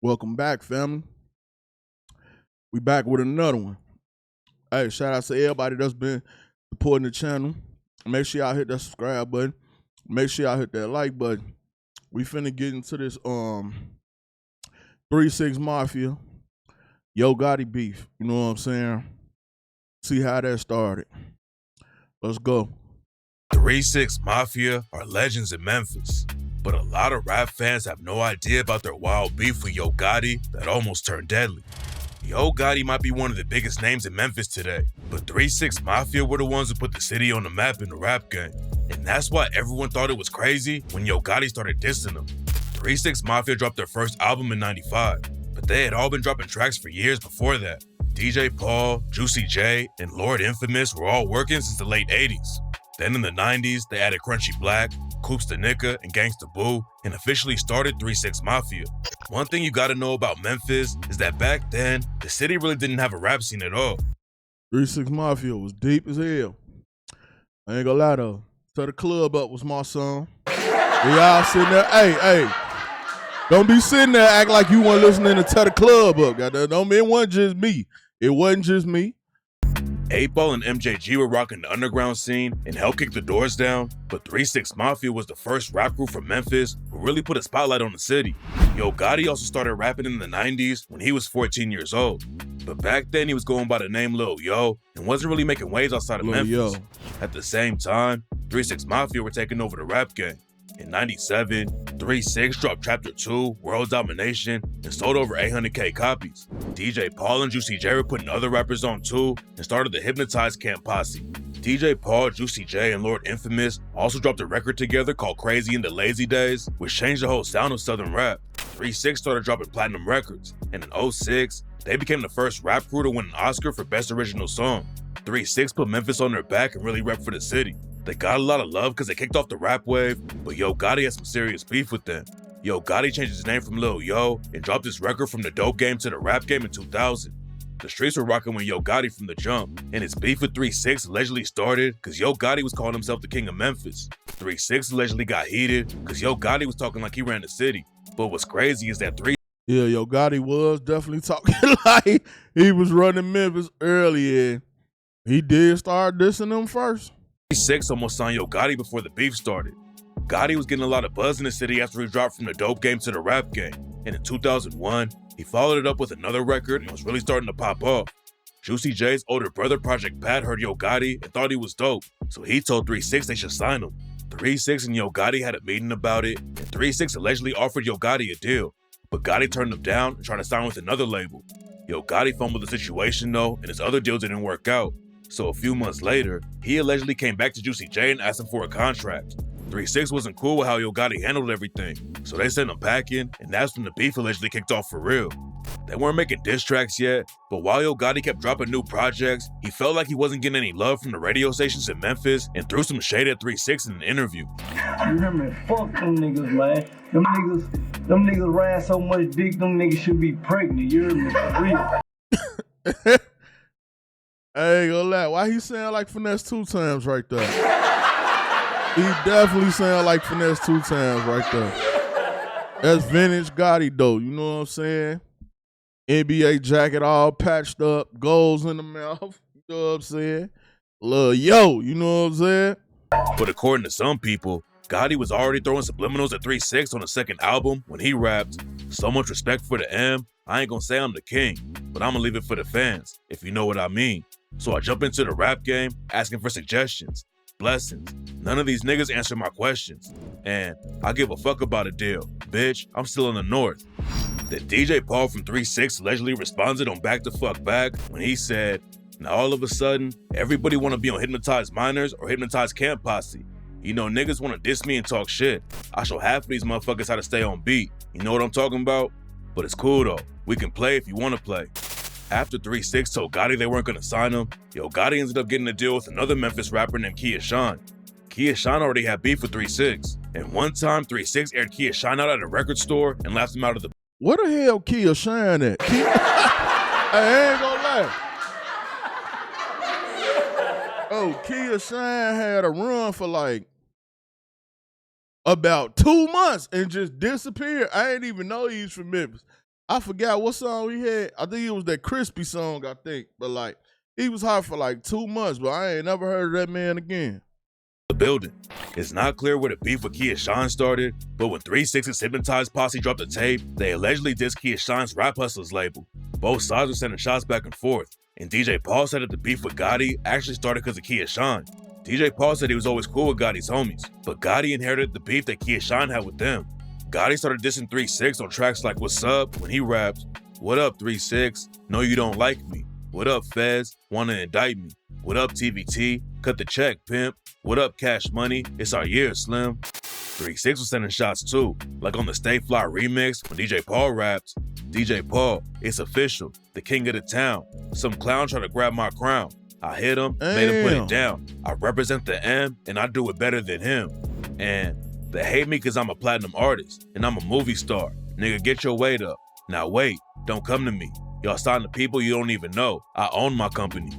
Welcome back, family. We back with another one. Hey, shout out to everybody that's been supporting the channel. Make sure y'all hit that subscribe button. Make sure y'all hit that like button. We finna get into this 3-6 Mafia, Yo Gotti beef. You know what I'm saying? See how that started. Let's go. 3-6 Mafia are legends in Memphis, but a lot of rap fans have no idea about their wild beef with Yo Gotti that almost turned deadly. Yo Gotti might be one of the biggest names in Memphis today, but 3-6 Mafia were the ones who put the city on the map in the rap game. And that's why everyone thought it was crazy when Yo Gotti started dissing them. 3-6 Mafia dropped their first album in '95, but they had all been dropping tracks for years before that. DJ Paul, Juicy J, and Lord Infamous were all working since the late '80s. Then in the '90s, they added Crunchy Black, Coops the Nicka, and Gangsta Boo, and officially started 3-6 Mafia. One thing you gotta know about Memphis is that back then, the city really didn't have a rap scene at all. 3-6 Mafia was deep as hell. I ain't gonna lie though. Turn the club up was my song. And y'all sitting there, hey. Don't be sitting there act like you weren't listening to Turn the Club Up. Goddamn, it wasn't just me. It wasn't just me. 8-Ball and MJG were rocking the underground scene and helped kick the doors down, but 3-6 Mafia was the first rap group from Memphis who really put a spotlight on the city. Yo Gotti also started rapping in the '90s when he was 14 years old, but back then he was going by the name Lil Yo and wasn't really making waves outside of Memphis. Yo. At the same time, 3-6 Mafia were taking over the rap game. In '97, 3-6 dropped Chapter 2, World Domination, and sold over 800K copies. DJ Paul and Juicy J were putting other rappers on too, and started the Hypnotized Camp Posse. DJ Paul, Juicy J, and Lord Infamous also dropped a record together called Crazy in the Lazy Days, which changed the whole sound of Southern rap. 3-6 started dropping platinum records, and in '06, they became the first rap crew to win an Oscar for Best Original Song. 3-6 put Memphis on their back and really repped for the city. They got a lot of love because they kicked off the rap wave, but Yo Gotti had some serious beef with them. Yo Gotti changed his name from Lil Yo and dropped his record from the dope game to the rap game in 2000. The streets were rocking with Yo Gotti from the jump, and his beef with 3-6 allegedly started because Yo Gotti was calling himself the king of Memphis. 3-6 allegedly got heated because Yo Gotti was talking like he ran the city. But what's crazy is that Yeah, Yo Gotti was definitely talking like he was running Memphis early, and he did start dissing them first. 3-6 almost signed Yo Gotti before the beef started. Gotti was getting a lot of buzz in the city after he dropped from the dope game to the rap game, and in 2001, he followed it up with another record and was really starting to pop off. Juicy J's older brother Project Pat heard Yo Gotti and thought he was dope, so he told 3-6 they should sign him. 3-6 and Yo Gotti had a meeting about it, and 3-6 allegedly offered Yo Gotti a deal, but Gotti turned him down and tried to sign with another label. Yo Gotti fumbled the situation though, and his other deal didn't work out. So a few months later, he allegedly came back to Juicy J and asked him for a contract. 3-6 wasn't cool with how Yo Gotti handled everything, so they sent him packing, and that's when the beef allegedly kicked off for real. They weren't making diss tracks yet, but while Yo Gotti kept dropping new projects, he felt like he wasn't getting any love from the radio stations in Memphis and threw some shade at 3-6 in an interview. You hear me? Fuck them niggas, man. Them niggas ran so much dick, them niggas should be pregnant. You hear me? For real. I ain't gonna lie. Why he sound like Finesse 2 times right there? He definitely sound like Finesse 2 times right there. That's vintage Gotti though, you know what I'm saying? NBA jacket all patched up, goals in the mouth, you know what I'm saying? Lil Yo, you know what I'm saying? But according to some people, Gotti was already throwing subliminals at 3-6 on the second album when he rapped, "So much respect for the M, I ain't gonna say I'm the king, but I'ma leave it for the fans, if you know what I mean." So I jump into the rap game, asking for suggestions, blessings. None of these niggas answer my questions. And I give a fuck about a deal. Bitch, I'm still in the north. Then DJ Paul from 3-6 allegedly responded on Back to Fuck Back when he said, "Now all of a sudden, everybody wanna be on Hypnotized Minors or Hypnotized Camp Posse. You know, niggas wanna diss me and talk shit. I show half of these motherfuckers how to stay on beat. You know what I'm talking about? But it's cool though. We can play if you wanna play." After 3-6 told Gotti they weren't gonna sign him, Yo Gotti ended up getting a deal with another Memphis rapper named Kia Sean. Kia Sean already had beef with 3-6, and one time 3-6 aired Kia Sean out at a record store and laughed him out of the— Where the hell Kia Shine at? I ain't gonna lie. Oh, Kia Shine had a run for like about 2 months and just disappeared. I didn't even know he was from Memphis. I forgot what song he had. I think it was that Crispy song, I think. But like, he was hot for like 2 months, but I ain't never heard of that man again. The building. It's not clear where the beef with Keyshawn started, but when 3 6's Hypnotized Posse dropped the tape, they allegedly dissed Keyshawn's Rap Hustlers label. Both sides were sending shots back and forth, and DJ Paul said that the beef with Gotti actually started because of Keyshawn. DJ Paul said he was always cool with Gotti's homies, but Gotti inherited the beef that Keyshawn had with them. Gotti started dissing 3 6 on tracks like What's Up when he rapped, "What up 3 6, no you don't like me. What up feds, wanna indict me. What up TVT, cut the check pimp. What up Cash Money, it's our year Slim." 3 6 was sending shots too, like on the Stay Fly remix when DJ Paul raps, "DJ Paul, it's official, the king of the town. Some clown tried to grab my crown. I hit him, made him put it down. I represent the M, and I do it better than him. And they hate me cause I'm a platinum artist, and I'm a movie star. Nigga, get your weight up. Now wait, don't come to me. Y'all starting to people you don't even know. I own my company."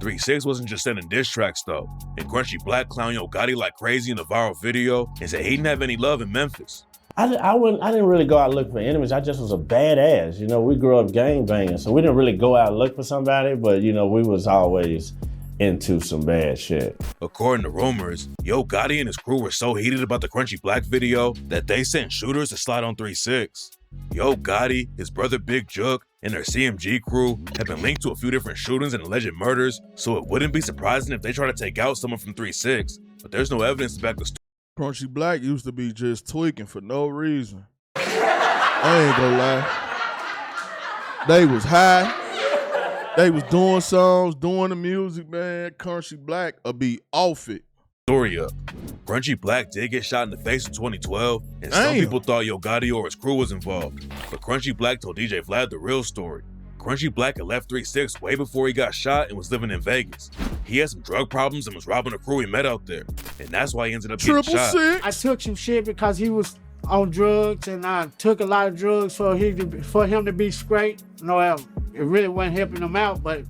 3 6 wasn't just sending diss tracks though, and Crunchy Black clown Yo Gotti like crazy in the viral video and said he didn't have any love in Memphis. I didn't really go out looking for enemies. I just was a badass. You know, we grew up gang banging, so we didn't really go out and look for somebody, but you know, we was always into some bad shit. According to rumors, Yo Gotti and his crew were so heated about the Crunchy Black video that they sent shooters to slide on 3 6. Yo Gotti, his brother Big Jook, and their CMG crew have been linked to a few different shootings and alleged murders, so it wouldn't be surprising if they try to take out someone from 3 6, but there's no evidence to back the story. Crunchy Black used to be just tweaking for no reason. I ain't gonna lie. They was high. They was doing songs, doing the music, man. Crunchy Black'll be off it. Story up. Crunchy Black did get shot in the face in 2012, and some people thought Yo Gotti or his crew was involved. But Crunchy Black told DJ Vlad the real story. Crunchy Black had left 3 6 way before he got shot and was living in Vegas. He had some drug problems and was robbing a crew he met out there, and that's why he ended up getting shot. 666. I took some shit because he was on drugs, and I took a lot of drugs for him to be straight. No, it really wasn't helping him out, but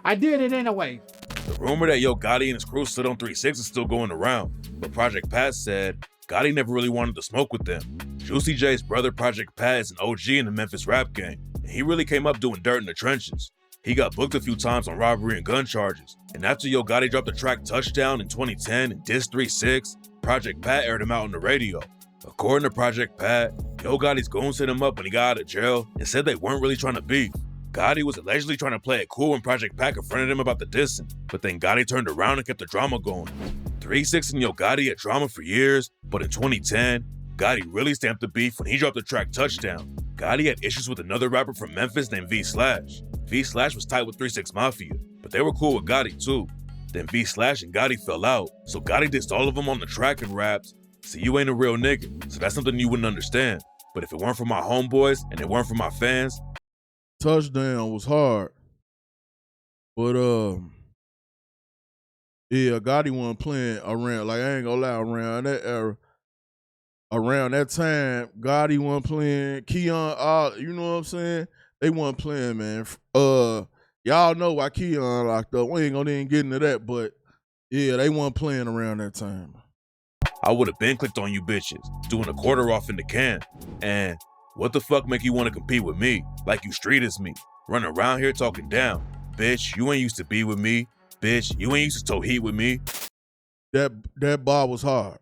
I did it anyway. The rumor that Yo Gotti and his crew stood on 3 6 is still going around, but Project Pat said Gotti never really wanted to smoke with them. Juicy J's brother Project Pat is an OG in the Memphis rap game, and he really came up doing dirt in the trenches. He got booked a few times on robbery and gun charges, and after Yo Gotti dropped the track Touchdown in 2010 and dissed 3 6, Project Pat aired him out on the radio. According to Project Pat, Yo Gotti's goons hit him up when he got out of jail and said they weren't really trying to beef. Gotti was allegedly trying to play it cool when Project Pat confronted him about the dissing, but then Gotti turned around and kept the drama going. 3 6 and Yo Gotti had drama for years, but in 2010, Gotti really stamped the beef when he dropped the track Touchdown. Gotti had issues with another rapper from Memphis named V/. V/ was tight with 3 6 Mafia, but they were cool with Gotti too. Then V/ and Gotti fell out, so Gotti dissed all of them on the track and raps, "See, you ain't a real nigga, so that's something you wouldn't understand. But if it weren't for my homeboys and it weren't for my fans." Touchdown was hard. But yeah, Gotti wasn't playing around, like I ain't gonna lie, around that era. Around that time, Gotti wasn't playing, Keon, you know what I'm saying? They wasn't playing, man. Y'all know why Keon locked up. We ain't gonna even get into that, but yeah, they wasn't playing around that time. I would have been clicked on you bitches, doing a quarter off in the can. And what the fuck make you want to compete with me? Like you street as me. Running around here talking down. Bitch, you ain't used to be with me. Bitch, you ain't used to tow heat with me. That bar was hard.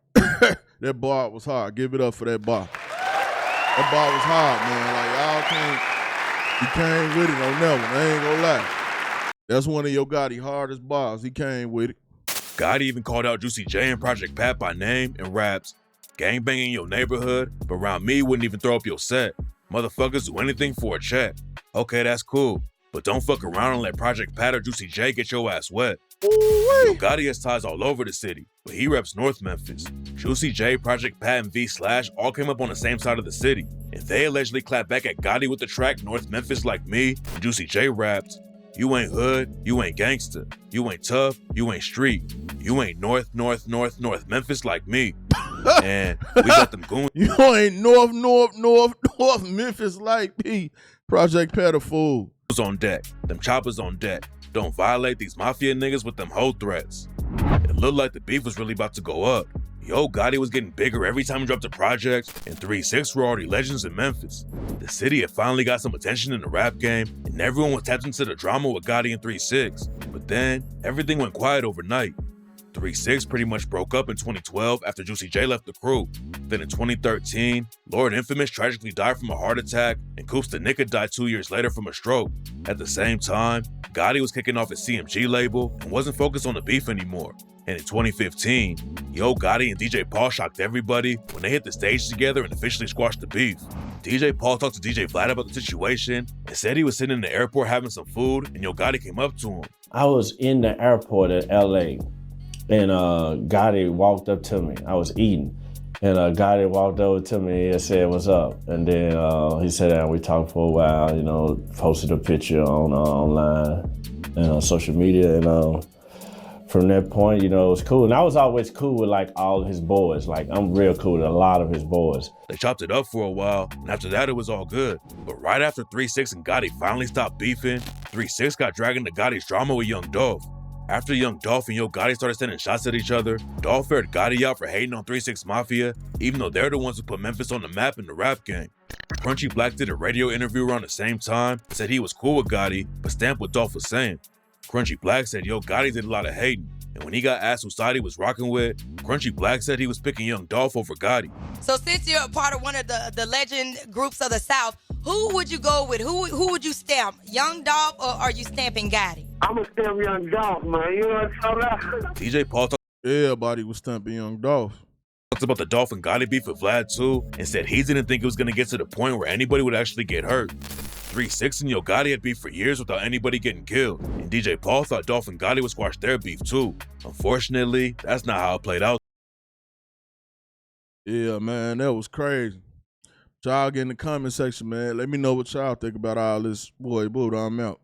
That bar was hard. Give it up for that bar. That bar was hard, man. Like, he came with it on that one. I ain't gonna lie. That's one of Yo Gotti hardest bars. He came with it. Gotti even called out Juicy J and Project Pat by name and raps, "Gangbanging in your neighborhood, but around me wouldn't even throw up your set. Motherfuckers do anything for a check." Okay, that's cool, but don't fuck around and let Project Pat or Juicy J get your ass wet. Yo Gotti has ties all over the city, but he reps North Memphis. Juicy J, Project Pat, and V/ all came up on the same side of the city, and they allegedly clapped back at Gotti with the track North Memphis Like Me, and Juicy J rapped, "You ain't hood, you ain't gangster, you ain't tough, you ain't street, you ain't North Memphis like me." And we got them goons. You ain't North Memphis like me. Project Pat a fool. On deck, them choppers on deck. Don't violate these Mafia niggas with them whole threats. It looked like the beef was really about to go up. Yo Gotti was getting bigger every time he dropped a project, and 3 6 were already legends in Memphis. The city had finally got some attention in the rap game, and everyone was tapped into the drama with Gotti and 3 6. But then, everything went quiet overnight. 3 6 pretty much broke up in 2012 after Juicy J left the crew. Then in 2013, Lord Infamous tragically died from a heart attack, and Coops the Nigga died 2 years later from a stroke. At the same time, Gotti was kicking off his CMG label and wasn't focused on the beef anymore. And in 2015, Yo Gotti and DJ Paul shocked everybody when they hit the stage together and officially squashed the beef. DJ Paul talked to DJ Vlad about the situation and said he was sitting in the airport having some food, and Yo Gotti came up to him. I was in the airport at LA, and Gotti walked up to me. I was eating, and Gotti walked over to me and said, "What's up?" And then he sat down. We talked for a while. You know, posted a picture on online and on social media, and from that point, you know, it was cool. And I was always cool with like all his boys. Like I'm real cool with a lot of his boys. They chopped it up for a while, and after that, it was all good. But right after 3 6 and Gotti finally stopped beefing, 3 6 got dragged into Gotti's drama with Young Dolph. After Young Dolph and Yo Gotti started sending shots at each other, Dolph aired Gotti out for hating on 3 6 Mafia, even though they're the ones who put Memphis on the map in the rap game. Crunchy Black did a radio interview around the same time, said he was cool with Gotti, but stamped what Dolph was saying. Crunchy Black said Yo Gotti did a lot of hating, and when he got asked who side he was rocking with, Crunchy Black said he was picking Young Dolph over Gotti. So since you're a part of one of the legend groups of the South, who would you go with? Who would you stamp? Young Dolph, or are you stamping Gotti? I'm going to stamp Young Dolph, man. You know what I'm talking about? DJ Paul Everybody was stamping Young Dolph. talked about the Dolph and Gotti beef with Vlad too, and said he didn't think it was going to get to the point where anybody would actually get hurt. 3 6 and Yo Gotti had beef for years without anybody getting killed, and DJ Paul thought Dolph and Gotti would squash their beef too. Unfortunately, that's not how it played out. Yeah, man, that was crazy. Y'all get in the comment section, man. Let me know what y'all think about all this. Boy, I'm out.